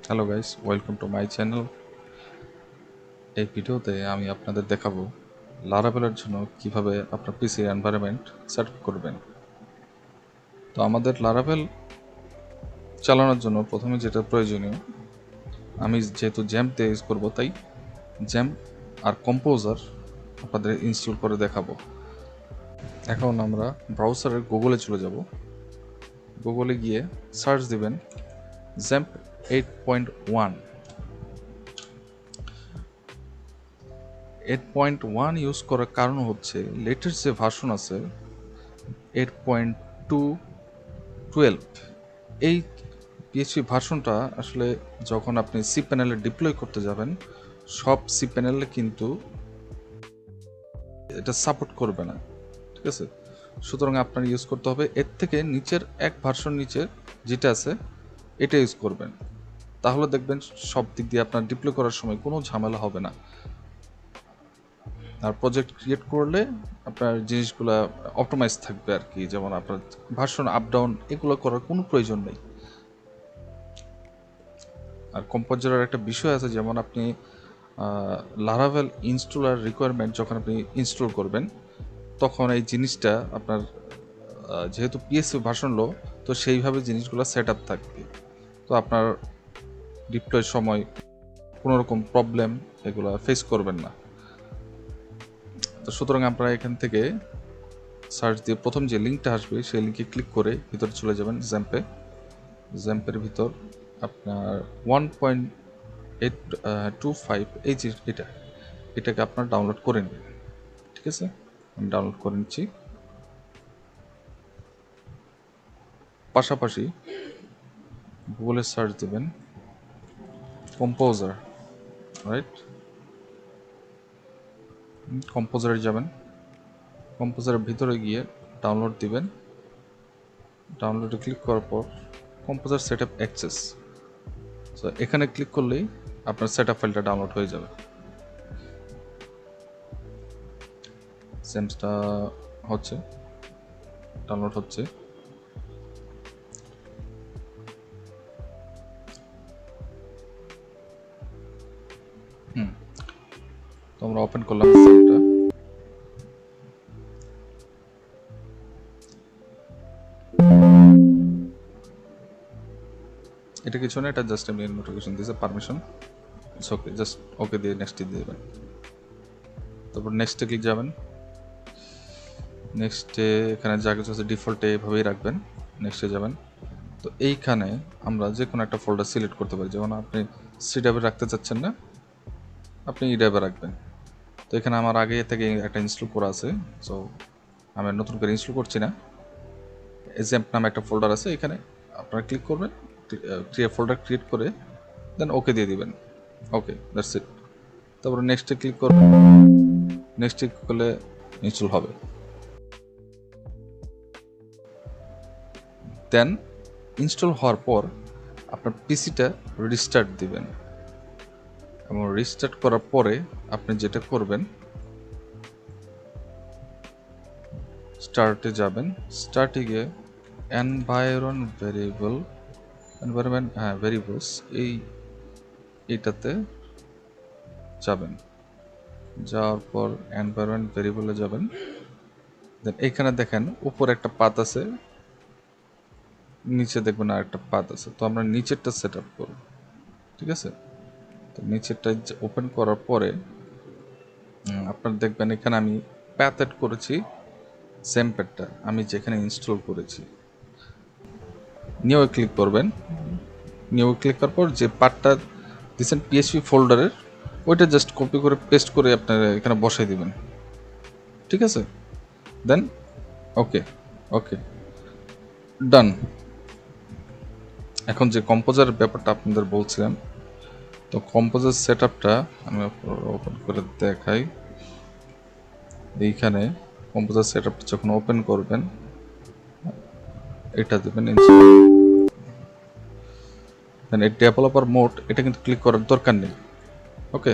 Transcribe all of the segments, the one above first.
Hello guys, welcome to my channel. এই ভিডিওতে আমি আপনাদের দেখাবো লারাভেলের জন্য কিভাবে আপনার পিসি এনভায়রনমেন্ট সেট আপ করবেন। তো আমাদের লারাভেল চালানোর জন্য প্রথমে যেটা প্রয়োজনীয়, আমি যেহেতু জ্যাম্প দিয়ে ইউজ করবো তাই জ্যাম্প আর কম্পোজার আপনাদের ইনস্টল করে দেখাবো। এখন আমরা ব্রাউজারের গুগলে চলে যাব। গুগলে গিয়ে সার্চ দিবেন জ্যাম্প 8.1। 8.1 ইউজ করার কারণ হচ্ছে লেটেস্ট যে ভার্সন আছে 8.2.12, এই পিএইচপি ভার্সনটা আসলে যখন আপনি সি প্যানেলে ডিপ্লয় করতে যাবেন সব সি প্যানেলে কিন্তু এটা সাপোর্ট করবে না, ঠিক আছে। সুতরাং আপনার ইউজ করতে হবে এর থেকে নিচের এক ভার্সন নিচে যেটা আছে এটা ইউজ করবেন, তাহলে দেখবেন সব দিক দিয়ে আপনার ডিপ্লয় করার সময় কোনো ঝামেলা হবে না। আর প্রজেক্ট ক্রিয়েট করলে আপনার জিনিসগুলো অপটিমাইজ থাকবে আর কি, যেমন আপনার ভার্সন আপ ডাউন এগুলো করার কোনো প্রয়োজন নেই। আর কম্পোজারের একটা বিষয় আছে, যেমন আপনি লারাভেল ইনস্টলার রিকোয়ারমেন্ট যখন আপনি ইনস্টল করবেন তখন এই জিনিসটা আপনার যেহেতু পিএসপি ভার্সন লো, তো সেইভাবে জিনিসগুলো সেট আপ থাকবে। তো আপনার ডিপ্লয়ের সময় কোনো রকম প্রবলেম এগুলো ফেস করবেন না। তো সুতরাং আপনারা এখান থেকে সার্চ দিয়ে প্রথম যে লিঙ্কটা আসবে সেই লিঙ্কে ক্লিক করে ভিতরে চলে যাবেন জ্যাম্পের ভিতর আপনার 1.825 এই যে এটাকে আপনার ডাউনলোড করে নেবেন, ঠিক আছে। আমি ডাউনলোড করে নিচ্ছি। পাশাপাশি গুগলে সার্চ দেবেন কম্পোজার, রাইট। কম্পোজারে যাবেন, কম্পোজারের ভিতরে গিয়ে ডাউনলোড দিবেন। ডাউনলোডে ক্লিক করার পর composer set up access, so এখানে ক্লিক করলেই আপনার সেট আপ ফাইলটা ডাউনলোড হয়ে যাবে। সেমসটা হচ্ছে ডাউনলোড হচ্ছে। তো আমরা ওপেন করলাম সেলটা। এটা কিছু না, এটা জাস্ট আমি নোটিফিকেশন দিয়েছে permission, it's okay. Just okay দিয়ে নেক্সট দিয়ে দেবেন। তারপর নেক্সটে ক্লিক যাবেন। নেক্সটে এখানে যা কিছু আছে ডিফল্টে এভাবেই রাখবেন। নেক্সটে যাবেন। তো এইখানে আমরা যে কোনো একটা ফোল্ডার সিলেক্ট করতে পারি, যেমন আপনি সি ড্রাইভে রাখতে চাচ্ছেন না, আপনি ই ড্রাইভে রাখবেন। তো এখানে আমার আগে থেকে একটা ইনস্টল করা আছে, সো আমি নতুন করে ইনস্টল করছি না। এজেম্প নামে একটা ফোল্ডার আছে, এখানে আপনারা ক্লিক করবেন, ফোল্ডার ক্রিয়েট করে দেন ওকে দিয়ে দিবেন। ওকে, দ্যাটস ইট। তারপরে নেক্সটে ক্লিক করবেন। নেক্সট ক্লিক করলে ইনস্টল হবে। দেন ইনস্টল হওয়ার পর আপনার পিসিটা রিস্টার্ট দিবেন, এবং রিস্টার্ট করার পরে আপনি যেটা করবেন স্টার্টে যাবেন। স্টার্টে গিয়ে ভেরিয়েবলস এইটাতে যাবেন। যাওয়ার পর এনভায়রনমেন্ট ভেরিয়েবলে যাবেন। দেন এখানে দেখেন উপরে একটা পাত আছে, নিচে দেখবেন আর একটা পাত আছে। তো আমরা নিচেরটা সেট আপ করব, ঠিক আছে। তো নিচেরটা ওপেন করার পরে আপনার দেখবেন এখানে আমি প্যাথ অ্যাড করেছি, সেম প্যাথটা আমি যেখানে ইনস্টল করেছি। নিউ ক্লিক করবেন। নিউ ক্লিক করার পর যে পার্টটা দিচ্ছেন পিএইচপি ফোল্ডারের, ওইটা জাস্ট কপি করে পেস্ট করে আপনার এখানে বসাই দিবেন, ঠিক আছে। দেন ওকে, ওকে, ডান। এখন যে কম্পোজারের ব্যাপারটা আপনাদের বলছিলাম, তো কম্পোজার সেট আপটা আমি ওপেন করে দেখাই। এইখানে কম্পোজার সেট আপটা যখন ওপেন করবেন এটা দেবেন ইনস্টল। দেন এই ডেভেলপার মোড এটা কিন্তু ক্লিক করার দরকার নেই। ওকে,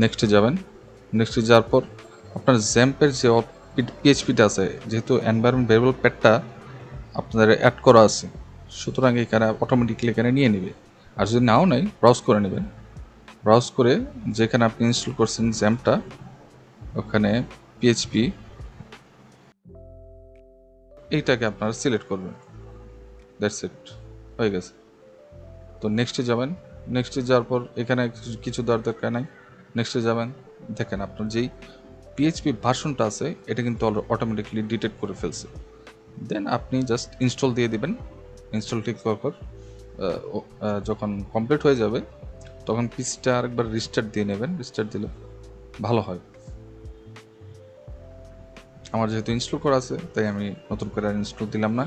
নেক্সটে যাবেন। নেক্সটে যাওয়ার পর আপনার জ্যাম্পের যে পিএইচপিটা আছে, যেহেতু এনভায়রনমেন্ট ভেরিয়েবল প্যাডটা আপনাদের অ্যাড করা আছে, সুতরাং এখানে অটোমেটিকলি এখানে নিয়ে নেবে। আর যদি নাও নেই ব্রাউজ করে নেবেন, ব্রাউজ করে যেখানে আপনি ইনস্টল করছেন জ্যামটা ওখানে পিএইচপি এইটাকে আপনারা সিলেক্ট করবেন, দ্যাটস ইট, হয়ে গেছে। তো নেক্সটে যাবেন, নেক্সটে যাওয়ার পর এখানে কিছু দেওয়ার দরকার নাই, নেক্সটে যাবেন, দেখেন আপনার যেই পিএইচপি ভার্সনটা আছে এটা কিন্তু অটোমেটিকলি ডিটেক্ট করে ফেলছে। দেন আপনি জাস্ট ইনস্টল দিয়ে দিবেন, ইনস্টল ঠিক করার পর যখন কমপ্লিট হয়ে যাবে তখন পিসিটা আরেকবার রিস্টার্ট দিয়ে নেবেন, রিস্টার্ট দিলে ভালো হয়। আমার যেহেতু ইনস্টল করা আছে তাই আমি নতুন করে আর ইনস্টল দিলাম না।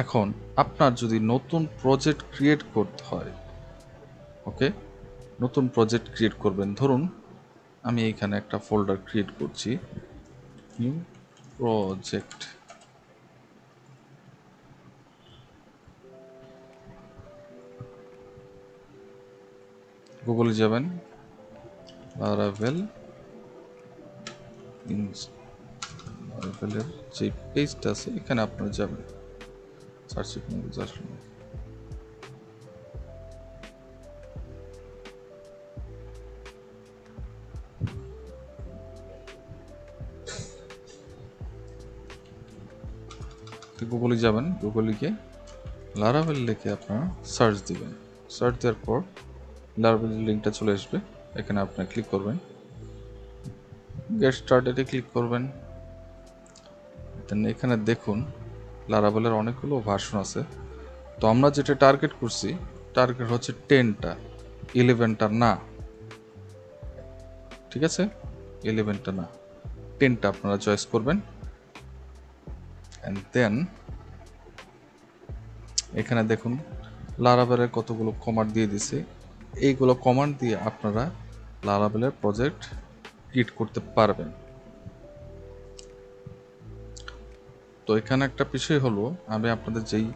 এখন আপনার যদি নতুন প্রজেক্ট ক্রিয়েট করতে হয়, ওকে, নতুন প্রজেক্ট ক্রিয়েট করবেন, ধরুন আমি এইখানে একটা ফোল্ডার ক্রিয়েট করছি, নিউ প্রজেক্ট, গুগলে যাবেন, লারাভেল লারাভেলের যে পেজটা আছে এখানে আপনারা যাবেন, সার্চ আসবেন, গুগলে যাবেন, গুগলে গিয়ে লারাভেল লিখে আপনারা সার্চ দিবেন, সার্চ দেওয়ার পর লারাভেলের লিঙ্কটা চলে আসবে, এখানে আপনারা ক্লিক করবেন, গেট স্টার্টেডে ক্লিক করবেন। দেন এখানে দেখুন লারাভেলের অনেকগুলো ভার্সন আছে, তো আমরা যেটা টার্গেট করছি টার্গেট হচ্ছে 10টা, 11টা না, ঠিক আছে, 11টা না, 10টা আপনারা চয়েস করবেন। অ্যান্ড দেন এখানে দেখুন লারাভেলের কতগুলো কমান্ড দিয়ে দিছে, এইগুলো কমান্ড দিয়ে আপনারা লারাভেলের প্রজেক্ট ক্রিয়েট করতে পারবেন। তো এখানে একটা বিষয় হলো আমি আপনাদের যেই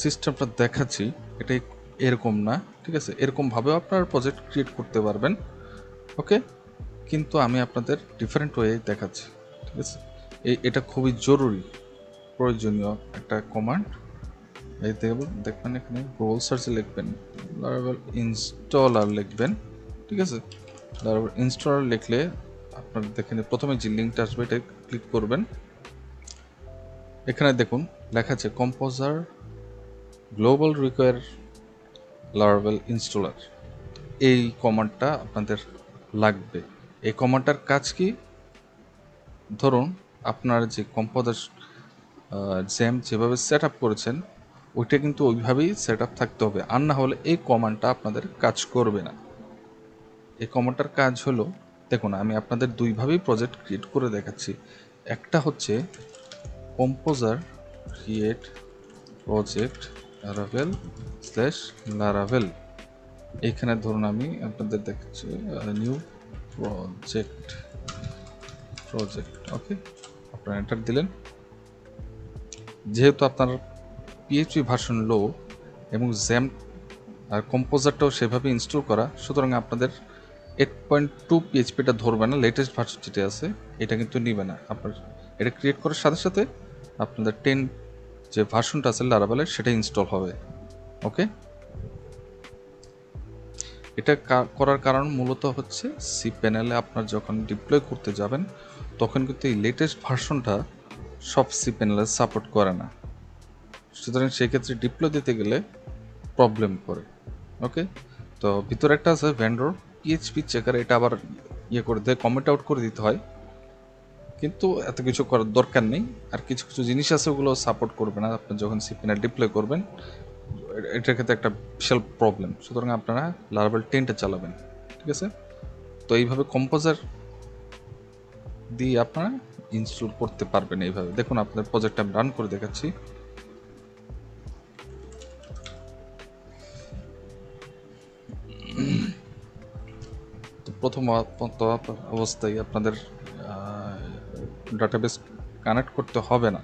সিস্টেমটা দেখাচ্ছি এটাই এরকম না, ঠিক আছে, এরকমভাবেও আপনারা প্রজেক্ট ক্রিয়েট করতে পারবেন, ওকে, কিন্তু আমি আপনাদের ডিফারেন্ট ওয়ে দেখাচ্ছি, ঠিক আছে। এটা খুবই জরুরি প্রয়োজনীয় একটা কমান্ড, এই দেখবেন এখানে গুগল সার্চে লিখবেন লারাভেল ইনস্টলার লিখবেন, ঠিক আছে, লারাভেল ইনস্টলার লিখলে আপনার দেখেন প্রথমে যে লিঙ্কটা আসবে এটা ক্লিক করবেন, এখানে দেখুন লেখা আছে composer global require Laravel installer, এই কমান্ডটা আপনাদের লাগবে। এই কমান্ডটার কাজ কি, ধরুন আপনার যে কম্পোজার জ্যাম যেভাবে সেট আপ করেছেন ওইটা কিন্তু ওইভাবেই সেট আপ থাকতে হবে, আর না হলে এই কমান্ডটা আপনাদের কাজ করবে না। এই কমান্ডটার কাজ হলো, দেখুন আমি আপনাদের দুইভাবেই প্রজেক্ট ক্রিয়েট করে দেখাচ্ছি, একটা হচ্ছে composer create project Laravel slash Laravel, এইখানে ধরুন আমি আপনাদের দেখাচ্ছি নিউ প্রজেক্ট, ওকে, আপনারা এন্টার দিলেন। যেহেতু আপনার পিএইচপি ভার্সন লো এবং জ্যাম আর কম্পোজারটাও সেভাবে ইনস্টল করা, সুতরাং আপনাদের 8.2 পিএইচপিটা ধরবে না, লেটেস্ট ভার্সন যেটা আছে এটা কিন্তু নিবে না। আপনার এটা ক্রিয়েট করার সাথে সাথে আপনাদের 10 যে ভার্সনটা আছে লারাভেলের সেটা ইনস্টল হবে, ওকে। এটা করার কারণ মূলত হচ্ছে সি প্যানেলে আপনার যখন ডিপ্লয় করতে যাবেন তখন কিন্তু এই লেটেস্ট ভার্সনটা সব সি প্যানেলে সাপোর্ট করে না, সুতরাং সেক্ষেত্রে ডিপ্লয় দিতে গেলে প্রবলেম করে, ওকে। তো ভিতরে একটা আছে ভেন্ডর পিএইচপি চেকার, এটা আবার করে দেয়, কমেন্ট আউট করে দিতে হয়, কিন্তু এত কিছু করার দরকার নেই। আর কিছু কিছু জিনিস আছে ওগুলো সাপোর্ট করবে না আপনি যখন সি প্যানেল ডিপ্লয় করবেন, এটার ক্ষেত্রে একটা বিশাল প্রবলেম, সুতরাং আপনারা লারাভেল 10টা চালাবেন, ঠিক আছে। তো এইভাবে কম্পোজার দিয়ে আপনারা ইনস্টল করতে পারবেন এইভাবে। দেখুন আপনাদের প্রজেক্ট আমি রান করে দেখাচ্ছি, তো প্রথম অবস্থায় আপনাদের ডাটাবেস কানেক্ট করতে হবে না,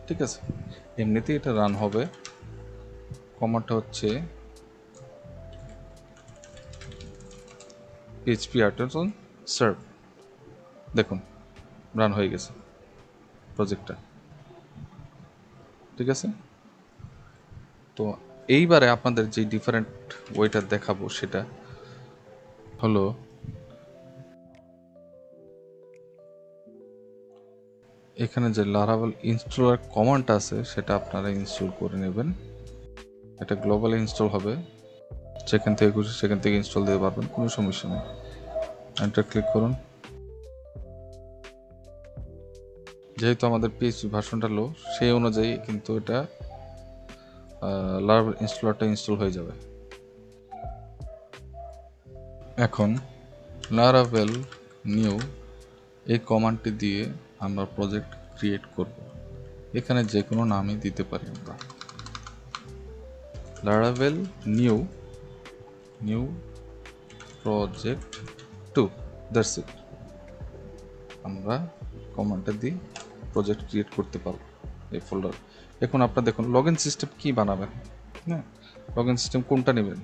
ঠিক আছে, এমনিতেই এটা রান হবে। কমান্ডটা হচ্ছে পিএইচপি আর্টিসান সার্ভ, দেখুন রান হয়ে গেছে প্রজেক্টটা, ঠিক আছে। তো এইবারে আপনাদের যে ডিফারেন্ট ওয়েটা দেখাবো সেটা হলো এখানে যে লারাভেল ইনস্টলার কমান্ডটা আছে সেটা আপনারা ইনস্টল করে নেবেন। এটা গ্লোবালি ইনস্টল হবে, যেখান থেকে খুশি সেখান থেকে ইনস্টল দিতে পারবেন, কোনো সমস্যা নেই। এন্টার ক্লিক করুন। যেহেতু আমাদের পিএইচপি ভার্সনটা লো, সেই অনুযায়ী কিন্তু এটা লারাভেল ইনস্টলারটা ইনস্টল হয়ে যাবে। এখন লারাভেল নিউ এই কমান্ডটি দিয়ে আমরা প্রজেক্ট ক্রিয়েট করব। এখানে যে কোনো নামই দিতে পারি আমরা। Laravel new project 2, that's it. আমরা কমান্ডটা দিয়ে প্রজেক্ট ক্রিয়েট করতে পারবো এই ফোল্ডার। এখন আপনারা দেখুন লগইন সিস্টেম কি বানাবেন, হ্যাঁ, লগইন সিস্টেম কোনটা নেবেন।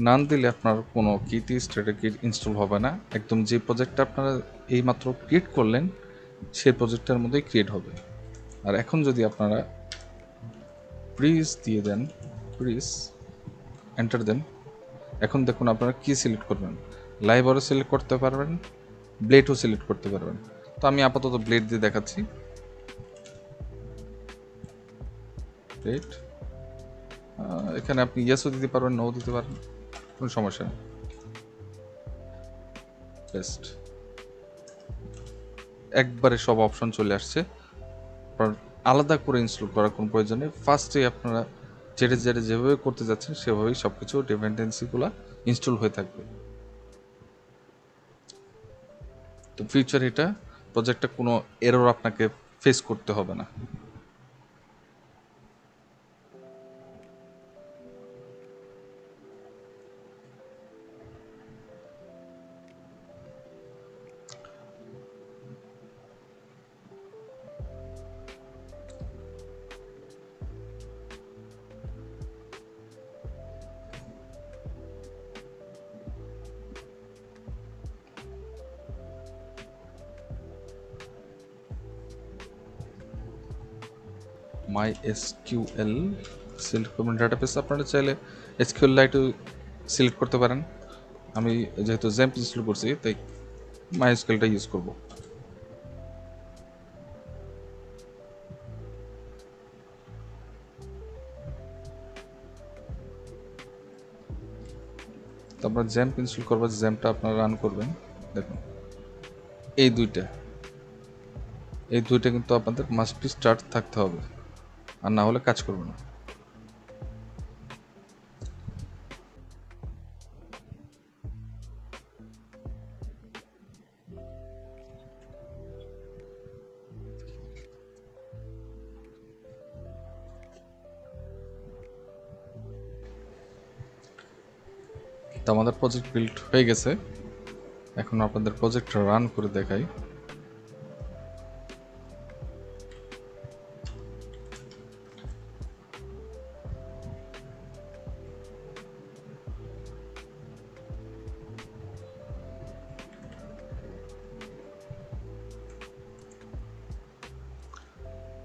নান দিলে আপনার কোনো কিটি স্ট্যাটাস কিট ইনস্টল হবে না, একদম যে প্রজেক্টটা আপনারা এইমাত্র ক্রিয়েট করলেন সেই প্রজেক্টের মধ্যেই ক্রিয়েট হবে। আর এখন যদি আপনারা প্রিস দিয়ে দেন, প্রিস এন্টার দেন, এখন দেখুন আপনারা কি সিলেক্ট করবেন। লাইব্রেরি সিলেক্ট করতে পারবেন, ব্লেডও সিলেক্ট করতে পারবেন। তো আমি আপাতত ব্লেড দিয়ে দেখাচ্ছি। ব্লেড, এখানে আপনি ইয়েসও দিতে পারবেন, নো দিতে পারেন, কোনো সমস্যা নেই। বেস্ট, একবারে সব অপশন চলে আসছে। আলাদা করে ইনস্টল করার কোনো প্রয়োজন নেই। ফার্স্টে আপনারা যেভাবে করতে যাচ্ছেন সেভাবেই সব কিছু ডিপেন্ডেন্সিগুলো ইনস্টল হয়ে থাকবে। তো ফিউচার এটা প্রজেক্টটা কোনো এরর আপনাকে ফেস করতে হবে না। মাই এসকিউএল সিলেক্ট করবেন, ডাটাবেস আপনারা চাইলে এসকিউএল লাইটও সিলেক্ট করতে পারেন। আমি যেহেতু জ্যাম্প ইনস্টল করছি তাই মাই এসকিউএলটা ইউজ করব। তো আপনারা জ্যাম্প ইনস্টল করবেন, জ্যাম্পটা আপনারা রান করবেন। দেখুন এই দুইটা কিন্তু আপনাদের মাস্ট বি স্টার্ট থাকতে হবে, আর না হলে কাজ করবে না। তো আমাদের প্রজেক্ট বিল্ড হয়ে গেছে। এখন আপনাদের প্রজেক্টটা রান করে দেখাই।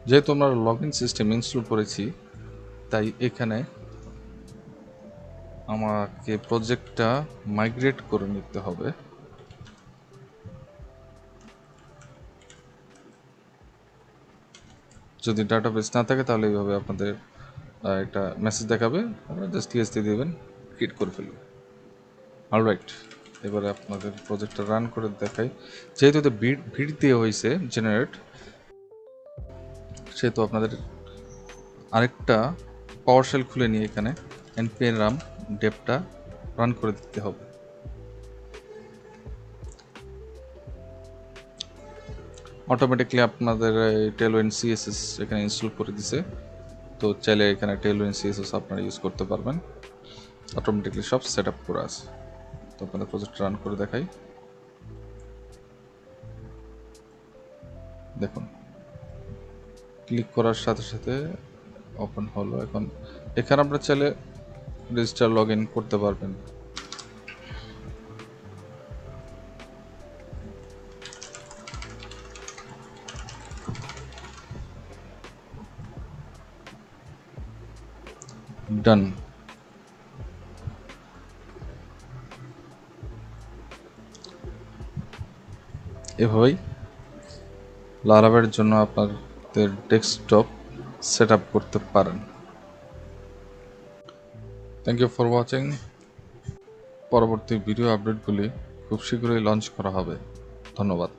যেহেতু আমরা লগ ইন সিস্টেম ইনস্টল করেছি তাই এখানে আমাকে প্রজেক্টটা মাইগ্রেট করে নিতে হবে। যদি ডাটাবেস না থাকে তাহলে এইভাবে আপনাদের একটা মেসেজ দেখাবে, আপনারা জাস্ট ইয়েস দিয়ে দেবেন, ক্রিয়েট করে ফেলবেন। অলরাইট, এবারে আপনাদের প্রজেক্টটা রান করে দেখাই। যেহেতু এটা ভিড় দিয়ে হয়েছে জেনারেট, সেহেতু আপনাদের আরেকটা পাওয়ার শেল খুলে নিয়ে এখানে npm রাম ডেপটা রান করে দিতে হবে। অটোমেটিকলি আপনাদের টেলউইন সিএসএস এখানে ইনস্টল করে দিছে। তো চাইলে এখানে টেলউইন সিএসএস আপনারা ইউজ করতে পারবেন, অটোমেটিকলি সব সেট আপ করা আছে। তো আপনাদের প্রজেক্ট রান করে দেখাই। দেখুন ক্লিক করার সাথে সাথে ওপেন হলো। এখন এখানে আপনারা চাইলে রেজিস্টার লগ ইন করতে পারবেন। ডান। এভাবেই লারাভেলের জন্য আপনাদের ডেস্কটপ সেট আপ করতে পারেন। Thank you for watching. পরবর্তী ভিডিও আপডেটগুলি খুব শীঘ্রই লঞ্চ করা হবে। ধন্যবাদ।